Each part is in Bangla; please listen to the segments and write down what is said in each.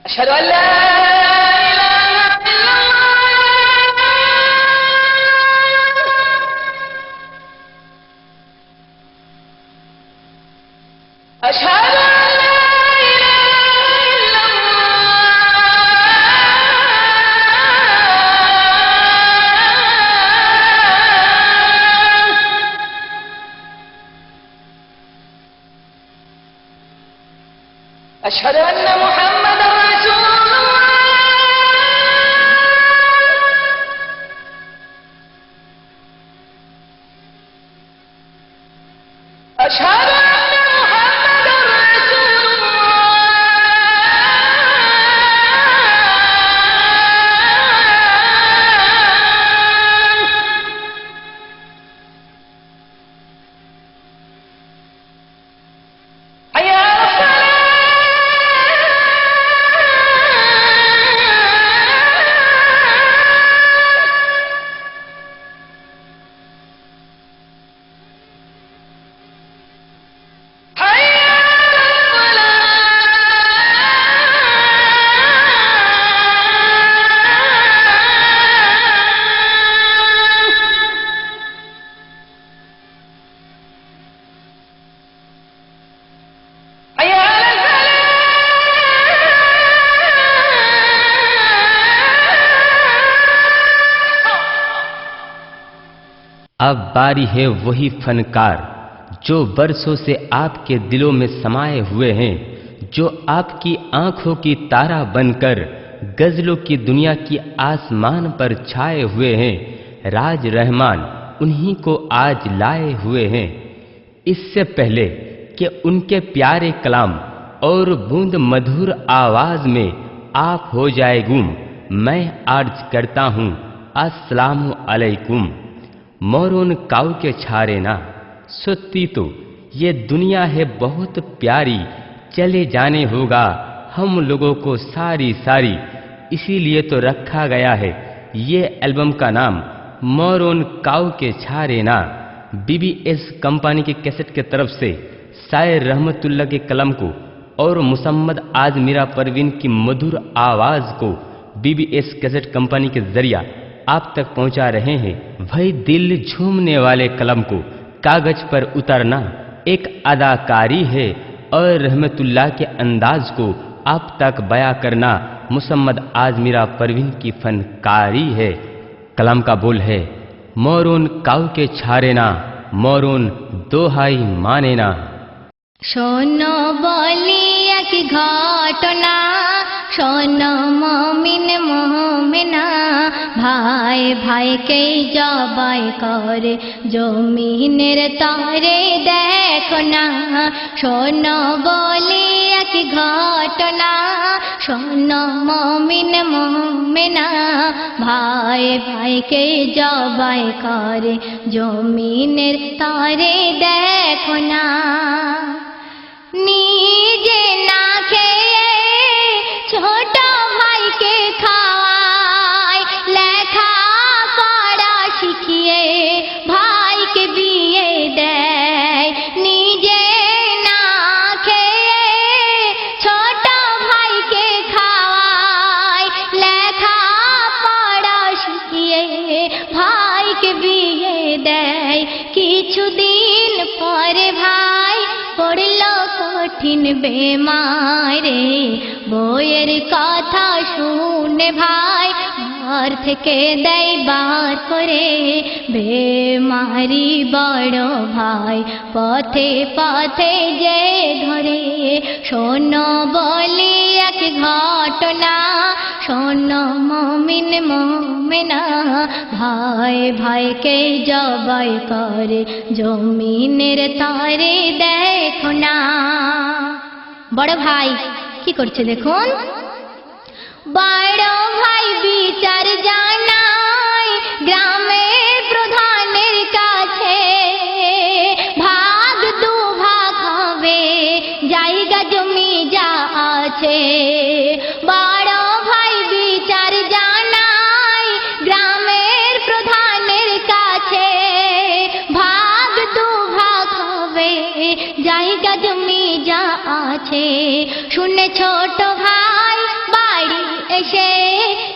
أشهد أن لا إله إلا الله أشهد أن لا إله إلا الله أشهد أن محمد أشهد أن محمد رسول الله حي على الصلاة अब बारी है वही फनकार जो बरसों से आपके दिलों में समाये हुए हैं, जो आपकी आंखों की तारा बनकर गजलों की दुनिया की आसमान पर छाए हुए हैं। राज रहमान उन्हीं को आज लाए हुए हैं। इससे पहले कि उनके प्यारे कलाम और बूंद मधुर आवाज में आप हो जाए गुम, मैं अर्ज करता हूँ अस्सलामु अलैकुम। मोरून काऊ के छारे ना सुत्ती तो ये दुनिया है बहुत प्यारी, चले जाने होगा हम लोगों को सारी सारी, इसीलिए तो रखा गया है ये एल्बम का नाम मोरून काऊ के छारे ना। बीबीएस कंपनी के कैसेट के तरफ से शायर रहमतुल्लाह के कलम को और मुसम्मद आज मीरा परवीन की मधुर आवाज को बीबीएस कैसेट कंपनी के जरिया आप तक पहुंचा रहे हैं। वही दिल झूमने वाले कलम को कागज पर उतारना एक अदाकारी है और रहमतुल्लाह के अंदाज को आप तक बयां करना मुसम्मद आज मीरा परवीन की फनकारी है। कलम का बोल है मोरून काऊ के छारे ना, मोरून दोहाई माने ना। শোনো বলি এক ঘটনা, শোনো মমিন মোমেনা, ভাই ভাইকে জবাই করে জমিনের তরে দেখো না। শোনো বলি এক ঘটনা, শোনো মমিন মোমেনা, ভাই ভাইকে জবাই করে জমিনের তরে দেখো না। নিজে না খেয়ে ছোট ভাইকে খাওয়ায়, লেখা পড়া শিখিয়ে ভাইকে বিয়ে দেয়। নিজে না খেয়ে ছোট ভাইকে খাওয়ায়, লেখা পড়া শিখিয়ে ভাইকে বিয়ে দেয়। কিছুদিন পরে ভাই পড়ল কঠিন বেমারে, বইয়ের কথা শুনে ভাই ঘর থেকে দেয় বার করে। বেমারি বড় ভাই পথে পথে যে ধরে। শোনো বলি এক ঘটনা, শোনো মমিন মোমেনা, ভাই ভাইকে জবাই করে জমিনের তরে দেখো না। বড় ভাই কি করছে দেখুন, বড় ভাই বিচার জানাই গ্রামের প্রধানের কাছে, ভাগ দুভাগ হবে জায়গা জমি যা আছে। বড় ভাই বিচার জানাই গ্রামের প্রধানের কাছে, ভাগ দুভাগ হবে জায়গা জমি যা আছে। শুনে ছোট ভাই বাড়ি এসে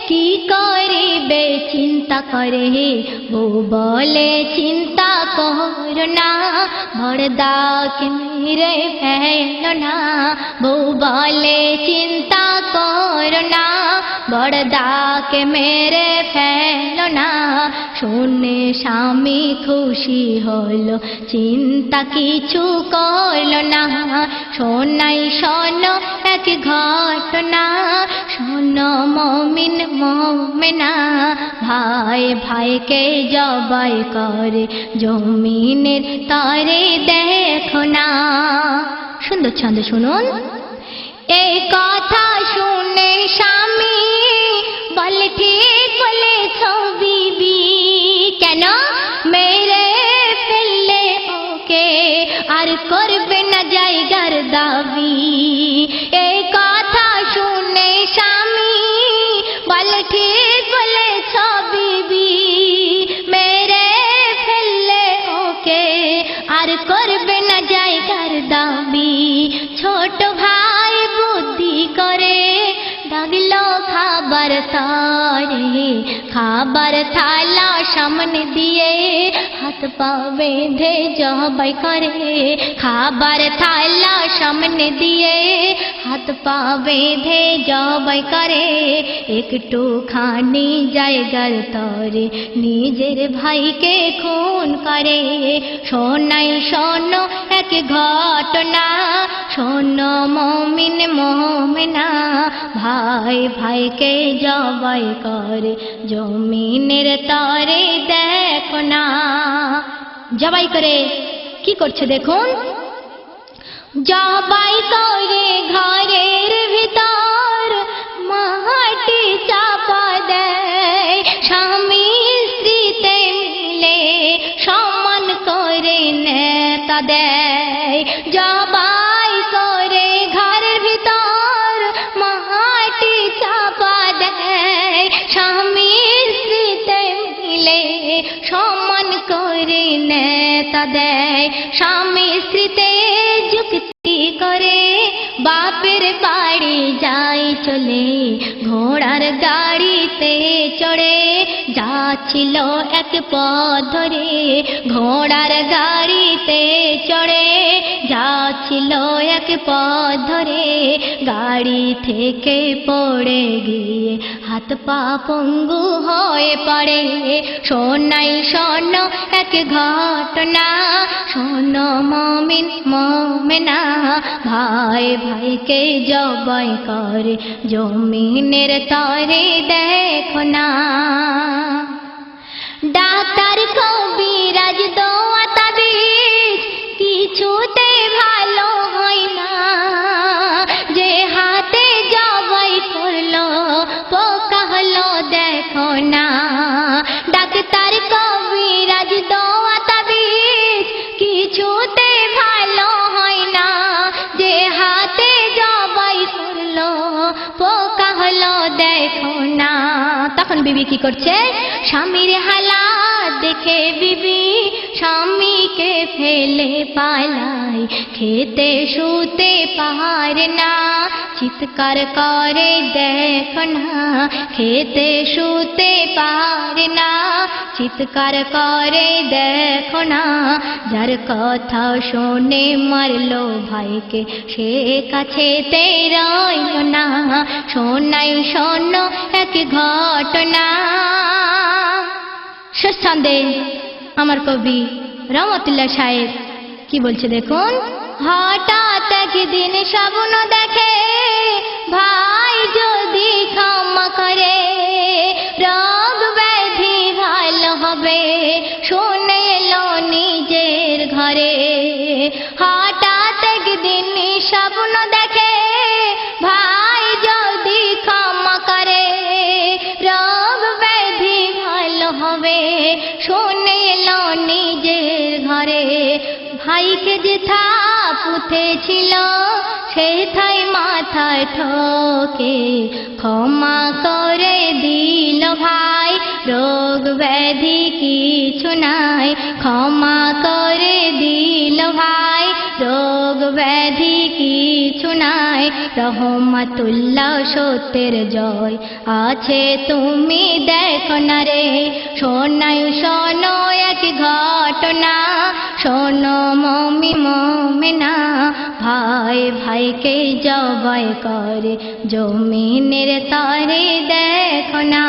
কি করিবে চিন্তা করে, বউ বলে চিন্তা করো না বড়দাকে মেরে ফেলো না। বউ বলে চিন্তা করো না বড়দাকে মেরে ফেলো না। শুনে স্বামী খুশি হলো চিন্তা কিছু করলো না। শোনাই শোনো এক ঘটনা, শোনো মমিন মোমেনা, ভাই ভাইকে জবাই করে জমিনের তরে দেখো না। সুন্দর ছন্দ শুনুন। এই কথা শুনে স্বামী বলে ঠিক বলেছ বিবি, কেন মেরে ফেললে ওকে আর করবে না জায়গার দাবি। এই কথা শুনে স্বামী বলে ঠিক বলেছ বিবি, মেরে ফেললে ওকে আর করবে না জায়গার দাবি। ছোট ভাই বুদ্ধি করে ডাকলো খাবার তারে, খাবার থালা সামনে দিয়ে হাত পা বেঁধে জবাই করে। খাবার থালা সামনে দিয়ে হাত পা বেঁধে জবাই করে। একটু খানি জায়গার তরে নিজের ভাইকে খুন করে। শোনাই শোনো এক ঘটনা, শোনো মমিন মোমেনা, ভাই ভাইকে জবাই করে জমিনের তরে দেখো না। জবাই করে কি করছে দেখুন। জবাই করে ঘরের ভিতর মাটি চাপা দেয়, স্বামী স্ত্রীতে মিলে সমান করে নেতা দেয়। জবাই করে ঘরের ভিতর মাটি চাপা দেয়, স্বামী স্ত্রীতে মিলে সমান করে নেতা দেয়। স্বামী স্ত্রীতে যুক্তি করে বাপের বাড়ি যাই চলে, ঘোড়ার গাড়িতে চড়ে যাচ্ছিল এক পথ ধরে। ঘোড়ার গাড়িতে চড়ে যাচ্ছিল এক পথ ধরে, গাড়ি থেকে পড়ে গিয়ে হাত পা পঙ্গু হয়ে পড়ে। শোনাই শোনো এক ঘটনা, শোনো মমিন মোমেনা, ভাই ভাইকে জবাই করে জমিনের তরে দেখো না। ডাক্তার কবিরাজ দোয়া তাবিজ কিছুতে ভালো হয় না, যে হাতে জবাই করলো পোকা হলো দেখো না। ডাক্তার কবিরাজ দোয়া তাবিজ কিছুতে ভালো হয় না, যে হাতে জবাই করলো পোকা হলো দেখো না। তখন বিবি কি করছে? স্বামীর হালাত দেখে বিবি স্বামীকে ফেলে পালায়, খেতে শুতে পারে না, চিৎকার করে দেখো না। খেতে শুতে পারে না, চিৎকার করে দেখো না। যার কথা শুনে মারলো ভাইকে সে কাছেতে রইল না। শোনাই শোনো এক ঘটনা। শেষ ছন্দে আমার কবি রহমতুল্লাহ সাহেব কি বলছে দেখুন। হঠাৎ একদিন স্বপ্ন দেখে ভাই যদি ক্ষমা করে, রোগ ব্যাধি ভালো হবে শুনে এলো নিজের ঘরে। হঠাৎ একদিন স্বপ্ন দেখে ভাই যদি ক্ষমা করে, ভাইকে যে থাপ উঠেছিল সে থাই মাথায় ঠকে ক্ষমা করে দিল ভাই, রোগ ব্যাধি কিছু নাই, ক্ষমা করে দিল ভাই, রোগ ব্যাধি কিছু নাই। রহমাতুল্লাহ সত্যের জয় আছে তুমি দেখো না রে, শোনো এক ঘটনা, শোনো মুমিনা, ভাই ভাইকে জবাই করে জমিনের তরে দেখো না।